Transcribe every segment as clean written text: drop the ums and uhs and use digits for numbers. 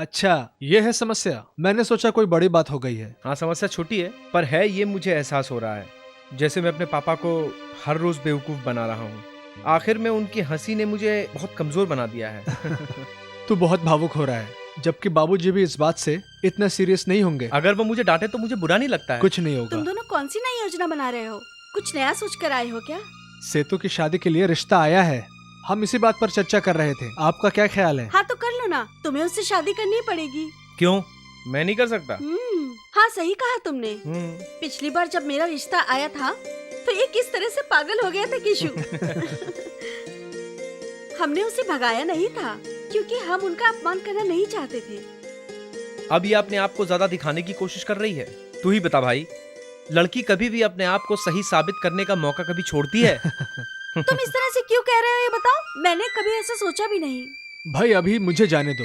अच्छा, ये है समस्या। मैंने सोचा कोई बड़ी बात हो गई है। हाँ, समस्या छोटी है पर है, ये मुझे एहसास हो रहा है जैसे मैं अपने पापा को हर रोज बेवकूफ बना रहा हूँ। आखिर में उनकी हंसी ने मुझे बहुत कमजोर बना दिया है। तू बहुत भावुक हो रहा है, जबकि बाबूजी भी इस बात से इतना सीरियस नहीं होंगे। अगर वो मुझे डांटे तो मुझे बुरा नहीं लगता है। कुछ नहीं तुम होगा। दोनों कौन सी नई योजना बना रहे हो? कुछ नया सोच कर आए हो क्या? सेतु की शादी के लिए रिश्ता आया है। हम इसी बात पर चर्चा कर रहे थे। आपका क्या ख्याल है? हाँ तो कर लो ना, तुम्हें उससे शादी करनी पड़ेगी। क्यों, मैं नहीं कर सकता? हाँ सही कहा तुमने। पिछली बार जब मेरा रिश्ता आया था तो ये किस तरह से पागल हो गया था किशु। हमने उसे भगाया नहीं था क्योंकि हम उनका अपमान करना नहीं चाहते थे। अब ये अपने आप को ज्यादा दिखाने की कोशिश कर रही है। तू ही बता भाई, लड़की कभी भी अपने आप को सही साबित करने का मौका कभी छोड़ती है? तुम इस तरह से क्यों कह रहे हो ये बताओ? मैंने कभी ऐसा सोचा भी नहीं। भाई अभी मुझे जाने दो।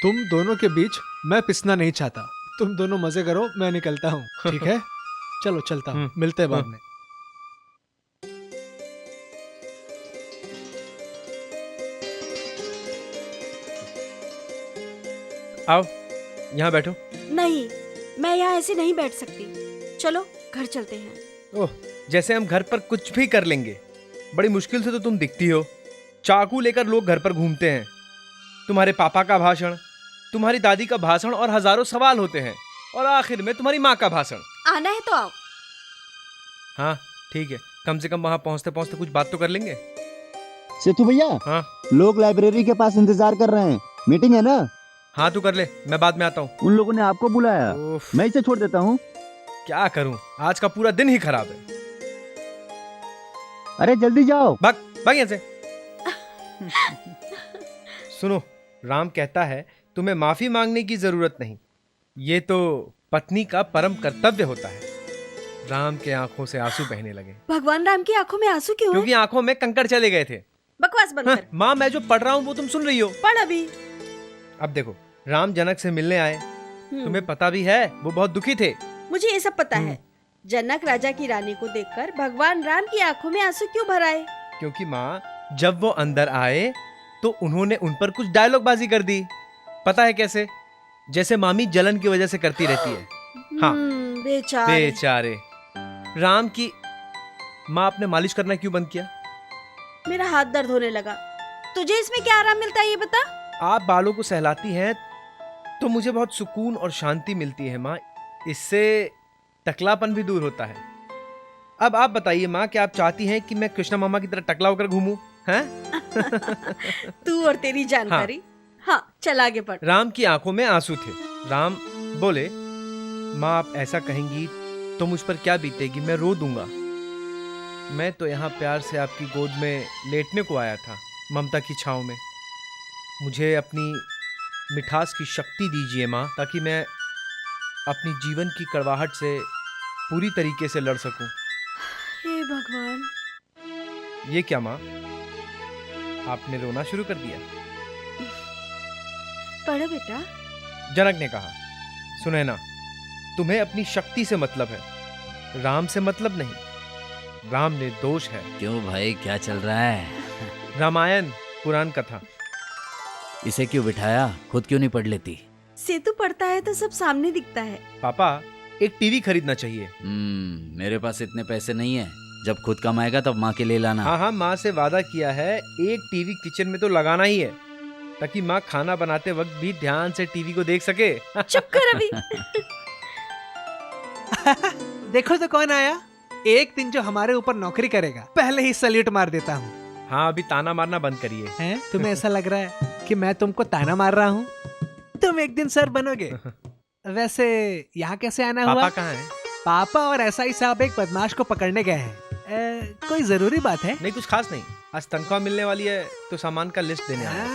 तुम दोनों के बीच मैं पिसना नहीं चाहता। तुम दोनों मजे करो, मैं निकलता हूँ। ठीक है, चलो चलता हूँ। मिलते हैं बाद में। आओ यहाँ बैठो। नहीं, मैं यहाँ ऐसे नहीं बैठ सकती। चलो घर चलते हैं। ओह, जैसे हम घर पर कुछ भी कर लेंगे। बड़ी मुश्किल से तो तुम दिखती हो। चाकू लेकर लोग घर पर घूमते हैं। तुम्हारे पापा का भाषण, तुम्हारी दादी का भाषण और हजारों सवाल होते हैं, और आखिर में तुम्हारी माँ का भाषण। आना है तो आओ। हाँ ठीक है, कम से कम वहाँ पहुँचते पहुँचते कुछ बात तो कर लेंगे। सेतु भैया, हाँ लोग लाइब्रेरी के पास इंतजार कर रहे हैं। मीटिंग है ना? हाँ तू कर ले, मैं बाद में आता हूँ। उन लोगों ने आपको बुलाया। मैं इसे छोड़ देता हूँ। क्या करूँ, आज का पूरा दिन ही खराब है। अरे जल्दी जाओ। भाग भाग यहाँ से। सुनो, राम कहता है तुम्हें माफी मांगने की जरूरत नहीं, ये तो पत्नी का परम कर्तव्य होता है। राम के आंखों से आंसू बहने लगे। भगवान राम की आंखों में आंसू क्यों? क्योंकि आंखों में कंकड़ चले गए थे। बकवास बंद कर। माँ, मैं जो पढ़ रहा हूँ वो तुम सुन रही हो? पढ़ अभी। अब देखो, राम जनक से मिलने आए। तुम्हें पता भी है वो बहुत दुखी थे। मुझे ये सब पता है। जनक राजा की रानी को देखकर भगवान राम की आंखों में आंसू क्यों भर आए? क्योंकि माँ, जब वो अंदर आए तो उन्होंने उन पर कुछ डायलॉग बाजी कर दी। पता है कैसे? जैसे मामी जलन की वजह से करती रहती है। हाँ बेचारे। बेचारे। राम की माँ आपने मालिश करना क्यों बंद किया? मेरा हाथ दर्द होने लगा। तुझे इसमें क्या आराम मिलता है ये बता? आप बालों को सहलाती हैं तो मुझे बहुत सुकून और शांति मिलती है माँ। इससे टकलापन भी दूर होता है। अब आप बताइए माँ, क्या आप चाहती हैं कि मैं कृष्णा मामा की तरह टकला होकर घूमूं? हैं? तू और तेरी जानकारी। हाँ चल आगे बढ़। राम की आंखों में आंसू थे। राम बोले, माँ आप ऐसा कहेंगी तो मुझ पर क्या बीतेगी, मैं रो दूंगा। मैं तो यहाँ प्यार से आपकी गोद में लेटने को आया था, ममता की छांव में। मुझे अपनी मिठास की शक्ति दीजिए माँ, ताकि मैं अपनी जीवन की कड़वाहट से पूरी तरीके से लड़ सकूं। हे भगवान। ये क्या माँ, आपने रोना शुरू कर दिया? पढ़ो बेटा। जनक ने कहा, सुनैना, तुम्हें अपनी शक्ति से मतलब है, राम से मतलब नहीं। राम निर्दोष है। क्यों भाई, क्या चल रहा है? रामायण पुराण कथा। इसे क्यों बिठाया, खुद क्यों नहीं पढ़ लेती? सेतु पढ़ता है तो सब सामने दिखता है। पापा, एक टीवी खरीदना चाहिए। मेरे पास इतने पैसे नहीं है। जब खुद कमाएगा तब माँ के लिए लाना। हाँ हाँ, माँ से वादा किया है, एक टीवी किचन में तो लगाना ही है, ताकि माँ खाना बनाते वक्त भी ध्यान से टीवी को देख सके। चुप कर अभी। देखो तो कौन आया। एक दिन जो हमारे ऊपर नौकरी करेगा, पहले ही सल्यूट मार देता हूँ। हाँ, अभी ताना मारना बंद करिए। हैं? तुम्हें ऐसा लग रहा है कि मैं तुमको ताना मार रहा हूँ? तुम एक दिन सर बनोगे। वैसे यहाँ कैसे आना हुआ? पापा कहाँ हैं? पापा और एसआई साहब एक बदमाश को पकड़ने गए हैं। कोई जरूरी बात है? नहीं, कुछ खास नहीं। आज तनख्वाह मिलने वाली है तो सामान का लिस्ट देने आया।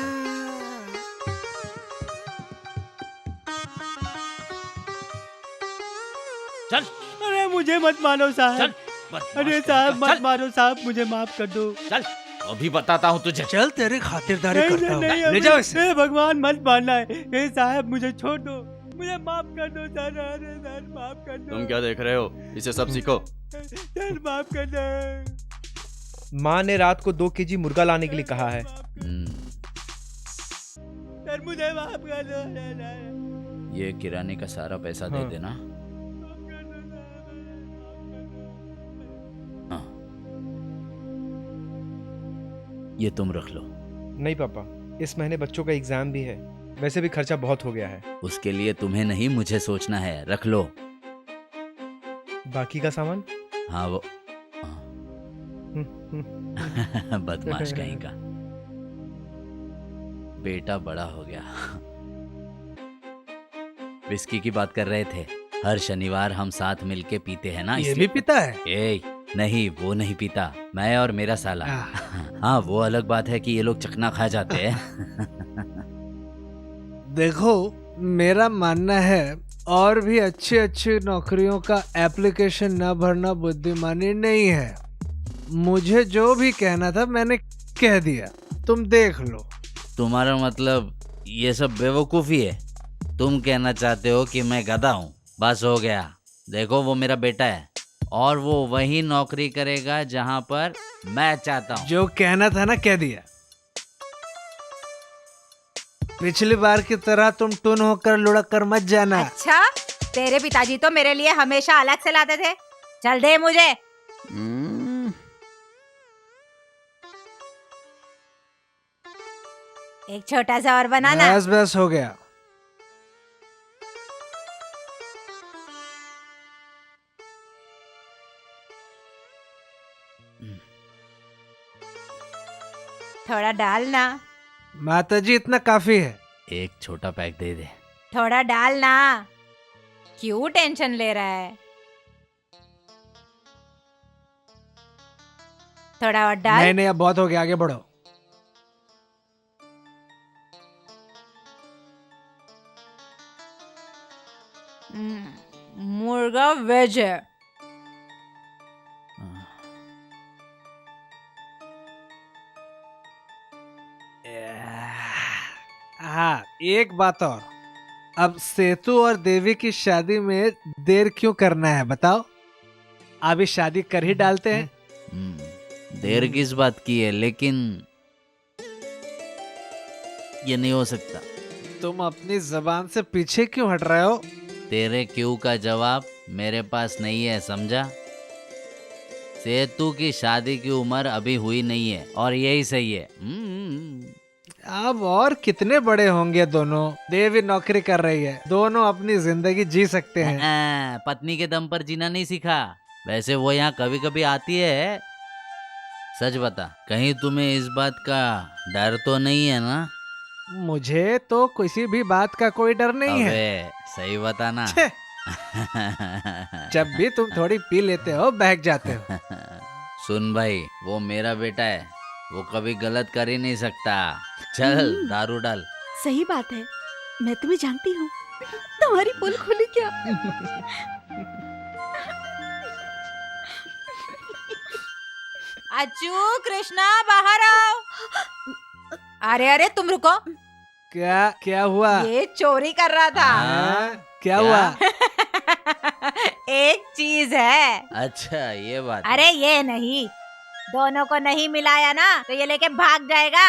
चल। अरे मुझे मत मारो साहब। अरे साहब मत मारो साहब, मुझे माफ कर दो। चल, अभी बताता हूँ तुझे। चल तेरी खातिरदारी करता हूँ। नहीं, ले जाओ इसे। हे भगवान मत मारना है। हे साहब मुझे छोड़ दो, मुझे माफ कर दो सर। अरे सर माफ कर दो। तुम क्या देख रहे हो, इसे सब सीखो। सर माफ कर दो। माँ ने रात को 2 केजी मुर्गा लाने के लिए कहा है। सर सरदार, मुझे माफ कर दो सरदार। ये किराने का सारा पैसा दे हाँ। देना। हाँ, ये तुम रख लो। नहीं पापा, इस महीने बच्चों का एग्जाम भी है, वैसे भी खर्चा बहुत हो गया है। उसके लिए तुम्हें नहीं मुझे सोचना है, रख लो। बाकी का सामान? हाँ वो बदमाश कहीं का। बेटा बड़ा हो गया। विस्की की बात कर रहे थे। हर शनिवार हम साथ मिलके पीते हैं ना, ये भी इसलिए। पीता है? ए, नहीं वो नहीं पीता, मैं और मेरा साला। हाँ वो अलग बात है कि ये लोग चखना खा जाते हैं। देखो, मेरा मानना है और भी अच्छी अच्छी नौकरियों का एप्लीकेशन न भरना बुद्धिमानी नहीं है। मुझे जो भी कहना था मैंने कह दिया, तुम देख लो। तुम्हारा मतलब ये सब बेवकूफी है? तुम कहना चाहते हो कि मैं गधा हूँ? बस हो गया। देखो वो मेरा बेटा है और वो वही नौकरी करेगा जहाँ पर मैं चाहता हूँ। जो कहना था ना कह दिया। पिछली बार की तरह तुम टुन होकर लुढ़क कर मत जाना। अच्छा, तेरे पिताजी तो मेरे लिए हमेशा अलग से लाते थे। चल दे मुझे। एक छोटा सा और बनाना। बस बस हो गया। थोड़ा डालना। माताजी इतना काफी है। एक छोटा पैक दे दे। थोड़ा डालना। क्यों टेंशन ले रहा है? थोड़ा और डाल। नहीं नहीं, अब बहुत हो गया, आगे बढ़ो। मुर्गा वेज है। हाँ, एक बात और। अब सेतु और देवी की शादी में देर क्यों करना है बताओ? अभी शादी कर ही डालते हैं। देर किस बात की है, लेकिन ये नहीं हो सकता। तुम अपनी जबान से पीछे क्यों हट रहे हो? तेरे क्यों का जवाब मेरे पास नहीं है, समझा? सेतु की शादी की उम्र अभी हुई नहीं है और यही सही है। अब और कितने बड़े होंगे दोनों? देवी नौकरी कर रही है, दोनों अपनी जिंदगी जी सकते हैं। पत्नी के दम पर जीना नहीं सीखा। वैसे वो यहाँ कभी कभी आती है। सच बता, कहीं तुम्हें इस बात का डर तो नहीं है ना? मुझे तो किसी भी बात का कोई डर नहीं है। अबे सही बताना। छे, जब भी तुम थोड़ी पी लेते हो बहक जाते हो। सुन भाई, वो मेरा बेटा है, वो कभी गलत कर ही नहीं सकता। चल दारू डाल। सही बात है, मैं तुम्हें जानती हूँ। तुम्हारी पोल खोली क्या? अच्चू, कृष्णा बाहर आओ। अरे अरे तुम रुको। क्या क्या हुआ? ये चोरी कर रहा था। हाँ? क्या क्या? हुआ? एक चीज है। अच्छा ये बात। अरे ये नहीं, दोनों को नहीं मिलाया ना तो ये लेके भाग जाएगा।